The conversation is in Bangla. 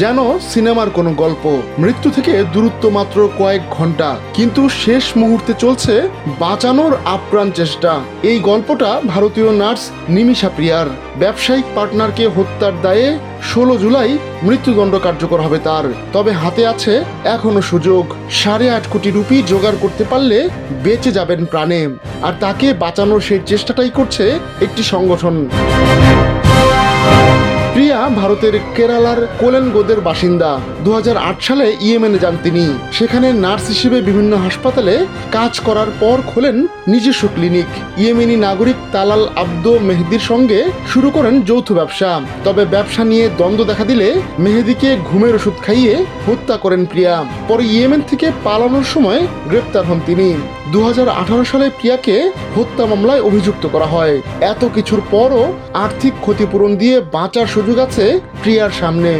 যেন সিনেমার কোনো গল্প। মৃত্যু থেকে দূরত্ব মাত্র কয়েক ঘন্টা, কিন্তু শেষ মুহূর্তে চলছে বাঁচানোর আপ্রাণ চেষ্টা। এই গল্পটা ভারতীয় নার্স নিমিষা প্রিয়ার। ব্যবসায়িক পার্টনারকে হত্যার দায়ে 16 জুলাই মৃত্যুদণ্ড কার্যকর হবে তার। তবে হাতে আছে এখনো সুযোগ। 8.5 কোটি রুপি জোগাড় করতে পারলে বেঁচে যাবেন প্রাণে। আর তাকে বাঁচানোর সেই চেষ্টাটাই করছে একটি সংগঠন। প্রিয়া ভারতের কেরালার কোলেনগোদের বাসিন্দা। 2008 সালে ইয়েমেনে যান তিনি। সেখানে নার্স হিসেবে বিভিন্ন হাসপাতালে কাজ করার পর খোলেন নিজস্ব ক্লিনিক। ইয়েমেনি নাগরিক তালাল আব্দো মেহেদির সঙ্গে শুরু করেন যৌথ ব্যবসা। তবে ব্যবসা নিয়ে দ্বন্দ্ব দেখা দিলে মেহেদিকে ঘুমের ওষুধ খাইয়ে হত্যা করেন প্রিয়া। পরে ইয়েমেন থেকে পালানোর সময় গ্রেপ্তার হন তিনি। 2018 সালে প্রিয়াকে হত্যা মামলায় অভিযুক্ত করা হয়। এত কিছুর পরও আর্থিক ক্ষতিপূরণ দিয়ে বাঁচার সুযোগ আছে প্রিয়ার সামনে।